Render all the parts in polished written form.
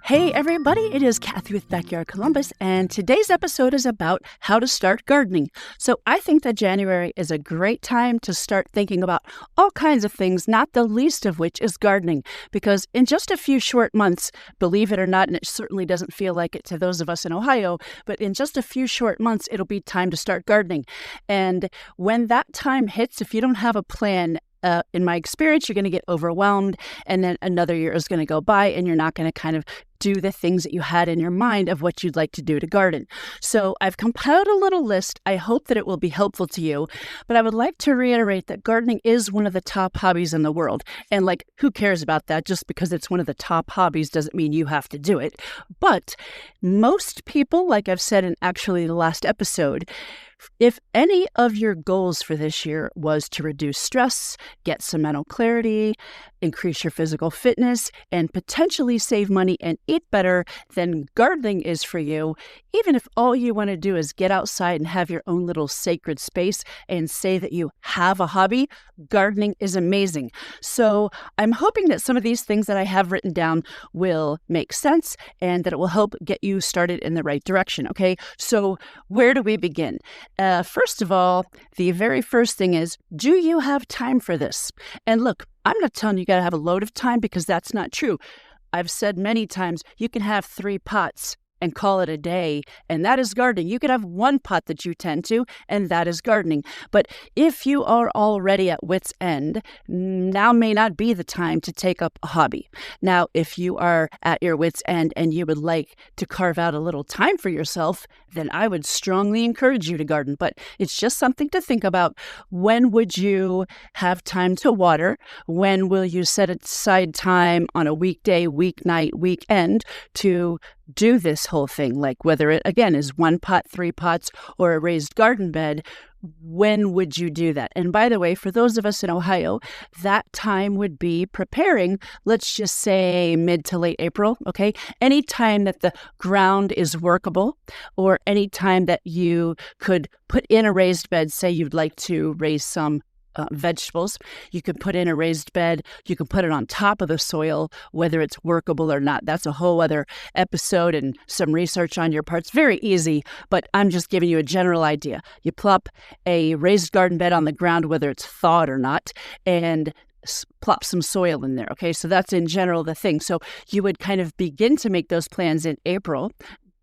Hey everybody, it is Cathy with Backyard Columbus, and today's episode is about how to start gardening. So I think that January is a great time to start thinking about all kinds of things, not the least of which is gardening, because in just a few short months, believe it or not, and it certainly doesn't feel like it to those of us in Ohio, but in just a few short months, it'll be time to start gardening. And when that time hits, if you don't have a plan, in my experience, you're going to get overwhelmed, and then another year is going to go by, and you're not going to kind of do the things that you had in your mind of what you'd like to do to garden. So I've compiled a little list. I hope that it will be helpful to you, but I would like to reiterate that gardening is one of the top hobbies in the world. And who cares about that? Just because it's one of the top hobbies doesn't mean you have to do it. But most people, like I've said in actually the last episode, if any of your goals for this year was to reduce stress, get some mental clarity, increase your physical fitness, and potentially save money and eat better, then gardening is for you. Even if all you want to do is get outside and have your own little sacred space and say that you have a hobby, gardening is amazing. So I'm hoping that some of these things that I have written down will make sense and that it will help get you started in the right direction, okay? So where do we begin? First of all, the very first thing is, do you have time for this? And look, I'm not telling you got to have a load of time because that's not true. I've said many times, you can have 3 pots and call it a day, and that is gardening. You could have 1 pot that you tend to, and that is gardening. But if you are already at wit's end, now may not be the time to take up a hobby. Now, if you are at your wit's end and you would like to carve out a little time for yourself, then I would strongly encourage you to garden. But it's just something to think about. When would you have time to water? When will you set aside time on a weekday, weeknight, weekend to do this whole thing? Like whether it, again, is 1 pot, 3 pots, or a raised garden bed, when would you do that? And by the way, for those of us in Ohio, that time would be preparing, let's just say mid to late April, okay? Any time that the ground is workable, or any time that you could put in a raised bed, say you'd like to raise some vegetables, you could put in a raised bed, you can put it on top of the soil, whether it's workable or not. That's a whole other episode and some research on your part. It's very easy, but I'm just giving you a general idea. You plop a raised garden bed on the ground, whether it's thawed or not, and plop some soil in there. Okay, so that's in general the thing. So you would kind of begin to make those plans in April,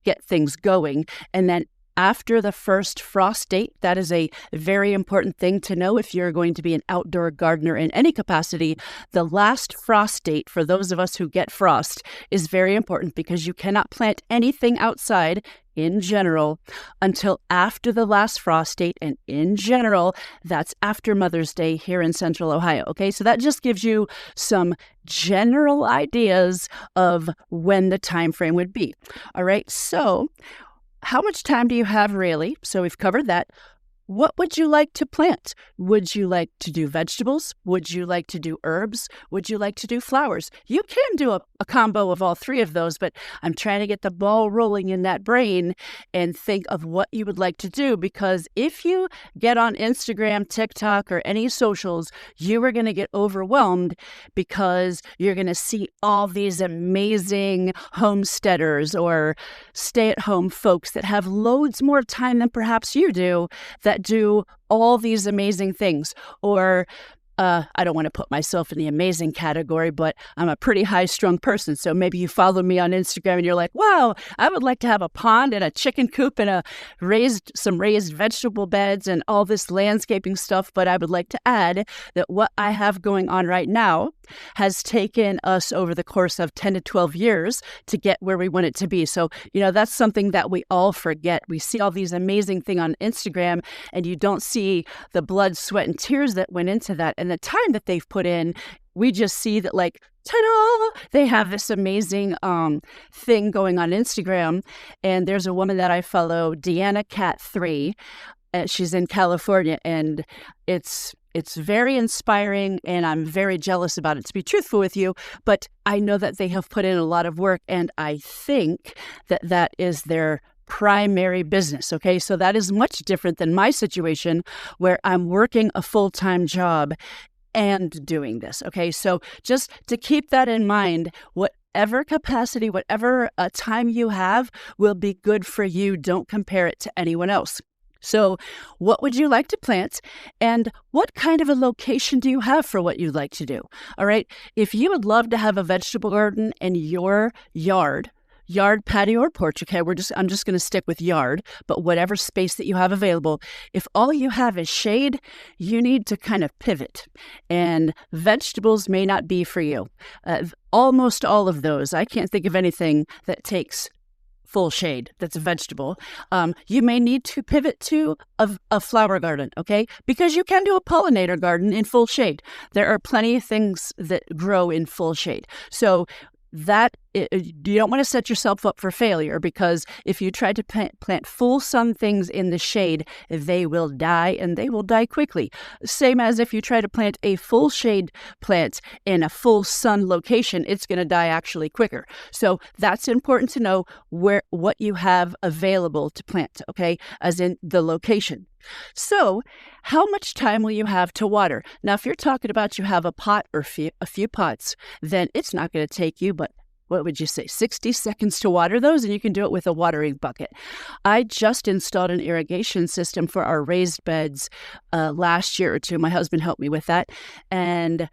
get things going, and then after the first frost date, that is a very important thing to know if you're going to be an outdoor gardener in any capacity. The last frost date for those of us who get frost is very important because you cannot plant anything outside in general until after the last frost date. And in general, that's after Mother's Day here in Central Ohio. Okay, so that just gives you some general ideas of when the time frame would be. All right, so how much time do you have really? So we've covered that. What would you like to plant? Would you like to do vegetables? Would you like to do herbs? Would you like to do flowers? You can do a combo of all 3 of those, but I'm trying to get the ball rolling in that brain and think of what you would like to do, because if you get on Instagram, TikTok, or any socials, you are going to get overwhelmed because you're going to see all these amazing homesteaders or stay-at-home folks that have loads more time than perhaps you do, that do all these amazing things. Or I don't want to put myself in the amazing category, but I'm a pretty high-strung person. So maybe you follow me on Instagram and you're like, wow, I would like to have a pond and a chicken coop and some raised vegetable beds and all this landscaping stuff. But I would like to add that what I have going on right now has taken us over the course of 10 to 12 years to get where we want it to be. So, that's something that we all forget. We see all these amazing things on Instagram, and you don't see the blood, sweat, and tears that went into that and the time that they've put in. We just see that, ta-da! They have this amazing thing going on Instagram. And there's a woman that I follow, Deanna Cat 3. She's in California, and it's very inspiring, and I'm very jealous about it, to be truthful with you. But I know that they have put in a lot of work, and I think that is their primary business. Okay, so that is much different than my situation, where I'm working a full-time job and doing this. Okay, so just to keep that in mind, whatever capacity, whatever time you have will be good for you. Don't compare it to anyone else. So what would you like to plant, and what kind of a location do you have for what you'd like to do? All right. If you would love to have a vegetable garden in your yard, patio, or porch, okay, I'm just going to stick with yard, but whatever space that you have available, if all you have is shade, you need to kind of pivot, and vegetables may not be for you. Almost all of those, I can't think of anything that takes full shade that's a vegetable. You may need to pivot to a flower garden, okay? Because you can do a pollinator garden in full shade. There are plenty of things that grow in full shade. So you don't want to set yourself up for failure, because if you try to plant full sun things in the shade, they will die, and they will die quickly. Same as if you try to plant a full shade plant in a full sun location, it's going to die actually quicker. So that's important to know what you have available to plant, okay, as in the location. So how much time will you have to water? Now, if you're talking about you have a pot or a few pots, then it's not going to take you but, what would you say, 60 seconds to water those, and you can do it with a watering bucket. I just installed an irrigation system for our raised beds last year or two. My husband helped me with that, and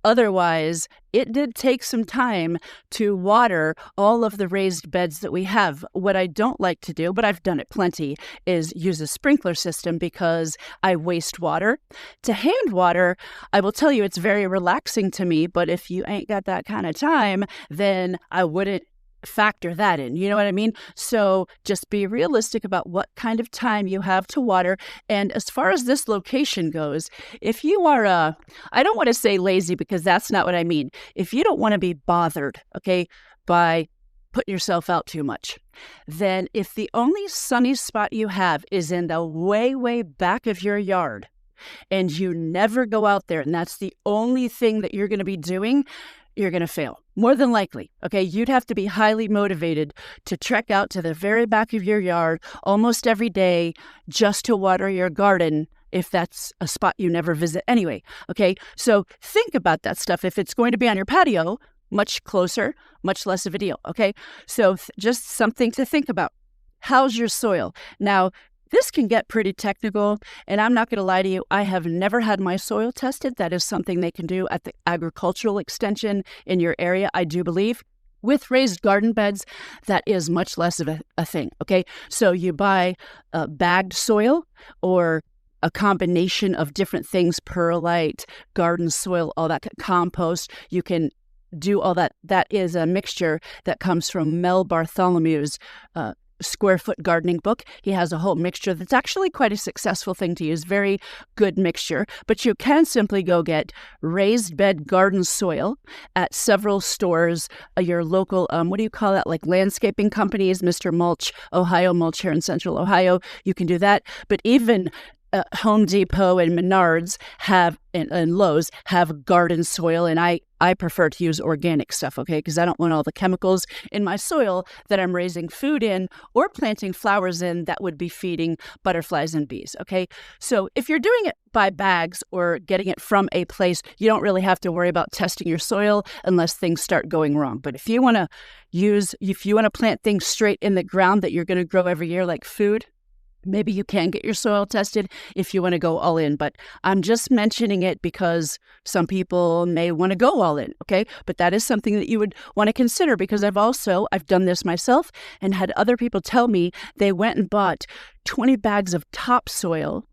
otherwise, it did take some time to water all of the raised beds that we have. What I don't like to do, but I've done it plenty, is use a sprinkler system because I waste water. To hand water, I will tell you it's very relaxing to me, but if you ain't got that kind of time, then I wouldn't factor that in. You know what I mean? So just be realistic about what kind of time you have to water. And as far as this location goes, if you are, I don't want to say lazy, because that's not what I mean. If you don't want to be bothered, okay, by putting yourself out too much, then if the only sunny spot you have is in the way, way back of your yard, and you never go out there, and that's the only thing that you're going to be doing, you're going to fail. More than likely, okay? You'd have to be highly motivated to trek out to the very back of your yard almost every day just to water your garden, if that's a spot you never visit anyway, okay? So think about that stuff. If it's going to be on your patio, much closer, much less of a deal, okay? So just something to think about. How's your soil? Now, this can get pretty technical, and I'm not going to lie to you, I have never had my soil tested. That is something they can do at the agricultural extension in your area, I do believe. With raised garden beds, that is much less of a thing, okay? So you buy bagged soil, or a combination of different things, perlite, garden soil, all that, compost. You can do all that. That is a mixture that comes from Mel Bartholomew's Square Foot Gardening book. He has a whole mixture that's actually quite a successful thing to use. Very good mixture. But you can simply go get raised bed garden soil at several stores, your local, what do you call that, like landscaping companies, Mr. Mulch, Ohio Mulch here in Central Ohio. You can do that. But even Home Depot and Menards have, and Lowe's have garden soil, and I prefer to use organic stuff, okay, because I don't want all the chemicals in my soil that I'm raising food in or planting flowers in that would be feeding butterflies and bees, okay? So if you're doing it by bags or getting it from a place, you don't really have to worry about testing your soil unless things start going wrong. But if you want to plant things straight in the ground that you're going to grow every year, like food, maybe you can get your soil tested if you want to go all in, but I'm just mentioning it because some people may want to go all in, okay? But that is something that you would want to consider, because I've done this myself and had other people tell me they went and bought 20 bags of topsoil,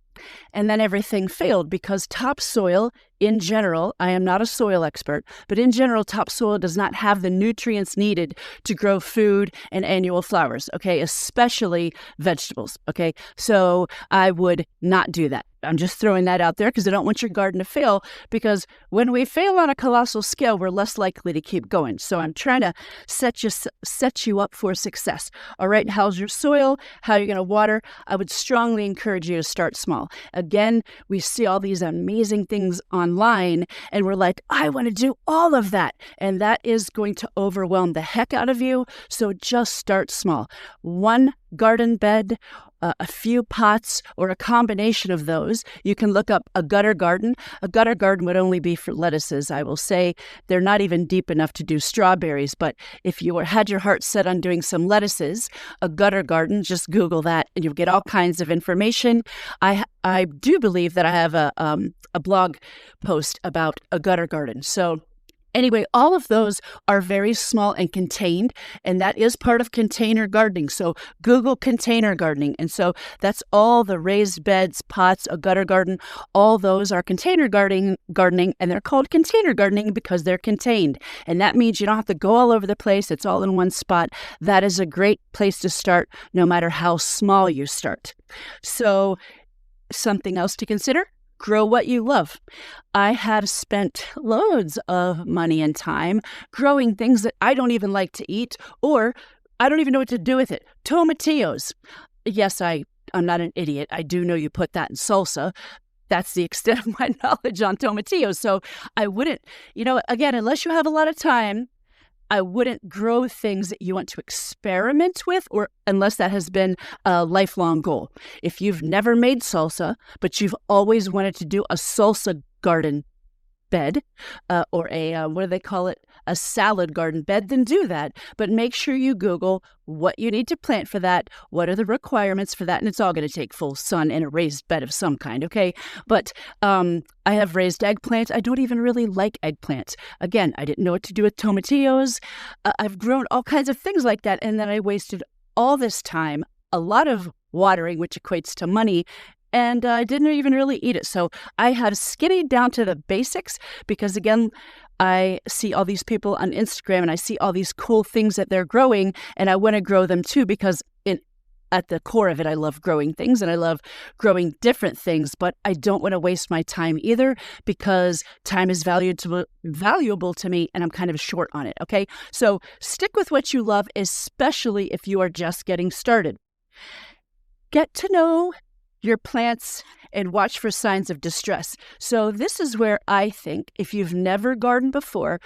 and then everything failed because topsoil, in general, I am not a soil expert, but in general, topsoil does not have the nutrients needed to grow food and annual flowers, okay, especially vegetables, okay? So I would not do that. I'm just throwing that out there because I don't want your garden to fail, because when we fail on a colossal scale, we're less likely to keep going. So I'm trying to set you up for success. All right, how's your soil? How are you going to water? I would strongly encourage you to start small. Again, we see all these amazing things online, and we're like, I want to do all of that. And that is going to overwhelm the heck out of you. So just start small. 1 garden bed, a few pots, or a combination of those. You can look up a gutter garden. A gutter garden would only be for lettuces. I will say they're not even deep enough to do strawberries, but if you had your heart set on doing some lettuces, a gutter garden, just Google that and you'll get all kinds of information. I do believe that I have a blog post about a gutter garden. So anyway, all of those are very small and contained, and that is part of container gardening. So Google container gardening. And so that's all the raised beds, pots, a gutter garden, all those are container gardening, and they're called container gardening because they're contained. And that means you don't have to go all over the place. It's all in one spot. That is a great place to start, no matter how small you start. So something else to consider. Grow what you love. I have spent loads of money and time growing things that I don't even like to eat, or I don't even know what to do with it. Tomatillos. Yes, I'm not an idiot. I do know you put that in salsa. That's the extent of my knowledge on tomatillos. So I wouldn't, again, unless you have a lot of time, I wouldn't grow things that you want to experiment with, or unless that has been a lifelong goal. If you've never made salsa, but you've always wanted to do a salsa garden bed, or what do they call it? A salad garden bed, then do that. But make sure you Google what you need to plant for that, what are the requirements for that, and it's all going to take full sun in a raised bed of some kind, okay? But I have raised eggplants. I don't even really like eggplants. Again, I didn't know what to do with tomatillos. I've grown all kinds of things like that, and then I wasted all this time, a lot of watering, which equates to money, and I didn't even really eat it. So I have skinnied down to the basics because, again, I see all these people on Instagram and I see all these cool things that they're growing, and I want to grow them too because at the core of it, I love growing things and I love growing different things, but I don't want to waste my time either because time is valuable to me and I'm kind of short on it, okay? So stick with what you love, especially if you are just getting started. Get to know your plants and watch for signs of distress. So this is where I think if you've never gardened before,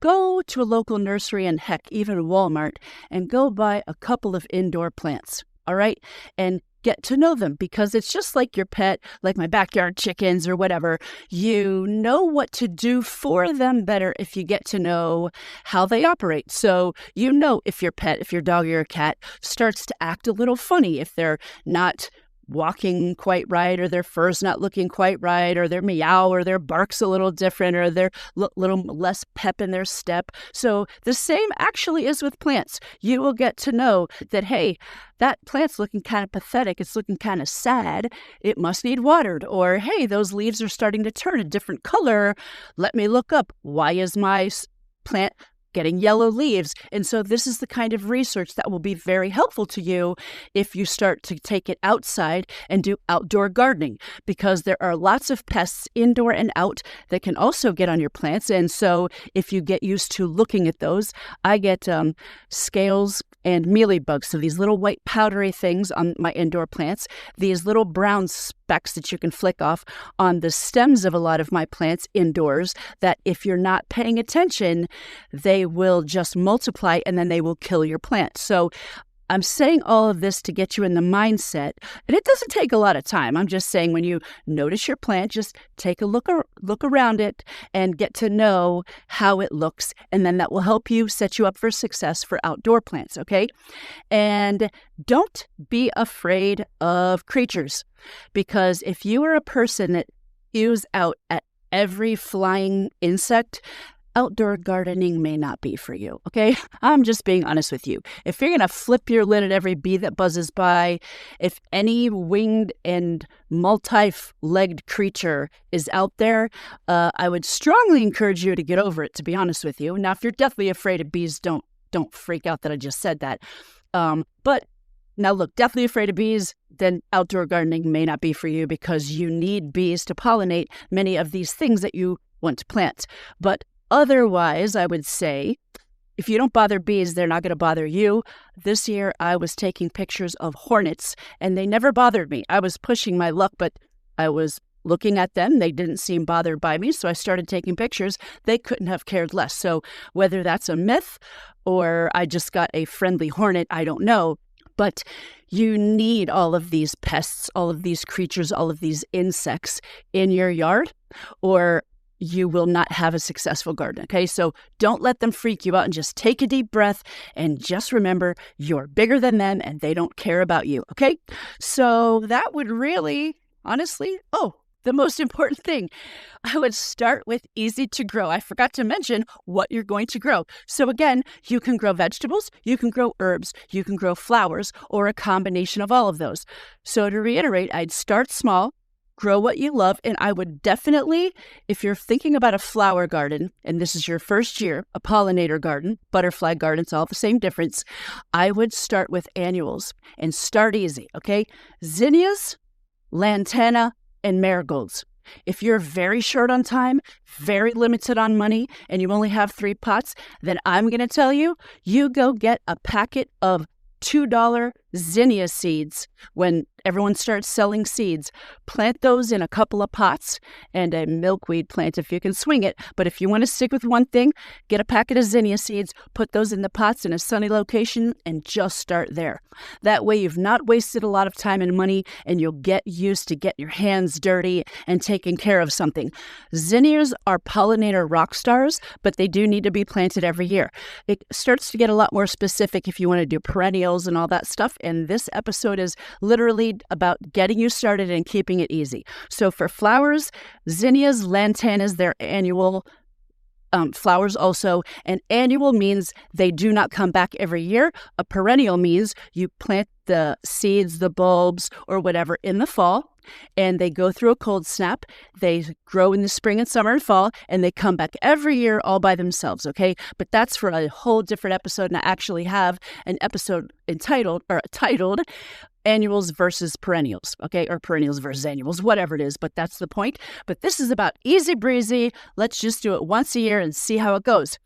go to a local nursery and heck, even Walmart, and go buy a couple of indoor plants, all right? And get to know them because it's just like your pet, like my backyard chickens or whatever. You know what to do for them better if you get to know how they operate. So you know if your pet, if your dog or your cat starts to act a little funny, if they're not walking quite right, or their fur's not looking quite right, or their meow or their bark's a little different, or they're little less pep in their step. So the same actually is with plants. You will get to know that, hey, that plant's looking kind of pathetic. It's looking kind of sad. It must need watered. Or, hey, those leaves are starting to turn a different color. Let me look up. Why is my plant getting yellow leaves? And so this is the kind of research that will be very helpful to you if you start to take it outside and do outdoor gardening, because there are lots of pests indoor and out that can also get on your plants. And so if you get used to looking at those, I get scales and mealybugs, so these little white powdery things on my indoor plants, these little brown specks that you can flick off on the stems of a lot of my plants indoors, that if you're not paying attention, they will just multiply and then they will kill your plant. So I'm saying all of this to get you in the mindset, and it doesn't take a lot of time. I'm just saying when you notice your plant, just take a look around it and get to know how it looks, and then that will help you set you up for success for outdoor plants, okay? And don't be afraid of creatures, because if you are a person that spews out at every flying insect, outdoor gardening may not be for you, okay? I'm just being honest with you. If you're going to flip your lid at every bee that buzzes by, if any winged and multi-legged creature is out there, I would strongly encourage you to get over it, to be honest with you. Now, if you're deathly afraid of bees, don't freak out that I just said that. But now, look, deathly afraid of bees, then outdoor gardening may not be for you because you need bees to pollinate many of these things that you want to plant. But otherwise, I would say, if you don't bother bees, they're not going to bother you. This year, I was taking pictures of hornets, and they never bothered me. I was pushing my luck, but I was looking at them. They didn't seem bothered by me, so I started taking pictures. They couldn't have cared less. So whether that's a myth or I just got a friendly hornet, I don't know. But you need all of these pests, all of these creatures, all of these insects in your yard, or you will not have a successful garden, okay? So don't let them freak you out, and just take a deep breath and just remember you're bigger than them and they don't care about you, okay? So that would really, honestly, the most important thing, I would start with easy to grow. I forgot to mention what you're going to grow. So again, you can grow vegetables, you can grow herbs, you can grow flowers, or a combination of all of those. So to reiterate, I'd start small, grow what you love, and I would definitely, if you're thinking about a flower garden, and this is your first year, a pollinator garden, butterfly garden, it's all the same difference, I would start with annuals and start easy, okay? Zinnias, lantana, and marigolds. If you're very short on time, very limited on money, and you only have 3 pots, then I'm going to tell you, you go get a packet of $2 zinnia seeds when everyone starts selling seeds. Plant those in a couple of pots, and a milkweed plant if you can swing it. But if you want to stick with one thing, get a packet of zinnia seeds, put those in the pots in a sunny location, and just start there. That way you've not wasted a lot of time and money, and you'll get used to getting your hands dirty and taking care of something. Zinnias are pollinator rock stars, but they do need to be planted every year. It starts to get a lot more specific if you want to do perennials and all that stuff, and this episode is literally about getting you started and keeping it easy. So for flowers, zinnias, lantanas, they're annual flowers also. And annual means they do not come back every year. A perennial means you plant the seeds, the bulbs, or whatever in the fall, and they go through a cold snap. They grow in the spring and summer and fall, and they come back every year all by themselves, okay? But that's for a whole different episode, and I actually have an episode titled Annuals versus Perennials, okay? Or Perennials versus Annuals, whatever it is, but that's the point. But this is about easy breezy. Let's just do it once a year and see how it goes.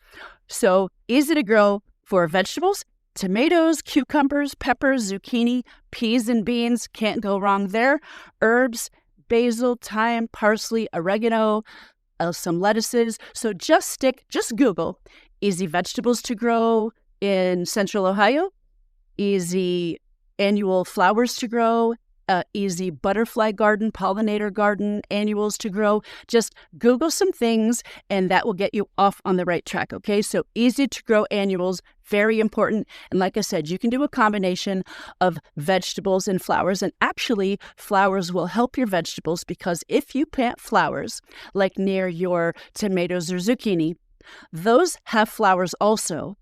So easy to grow for vegetables. Tomatoes, cucumbers, peppers, zucchini, peas and beans, can't go wrong there. Herbs, basil, thyme, parsley, oregano, some lettuces. So just Google easy vegetables to grow in Central Ohio, easy annual flowers to grow, easy butterfly garden, pollinator garden, annuals to grow. Just Google some things and that will get you off on the right track, okay? So easy to grow annuals, very important. And like I said, you can do a combination of vegetables and flowers. And actually, flowers will help your vegetables because if you plant flowers, like near your tomatoes or zucchini, those have flowers also.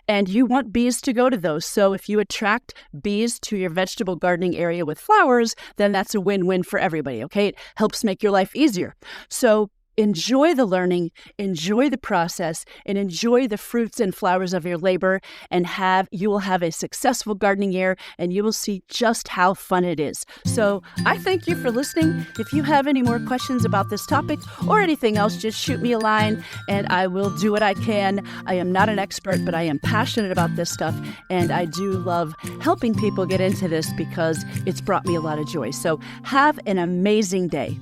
And you want bees to go to those. So if you attract bees to your vegetable gardening area with flowers, then that's a win-win for everybody, okay? It helps make your life easier. So enjoy the learning, enjoy the process, and enjoy the fruits and flowers of your labor, and you will have a successful gardening year, and you will see just how fun it is. So I thank you for listening. If you have any more questions about this topic or anything else, just shoot me a line, and I will do what I can. I am not an expert, but I am passionate about this stuff, and I do love helping people get into this because it's brought me a lot of joy. So have an amazing day.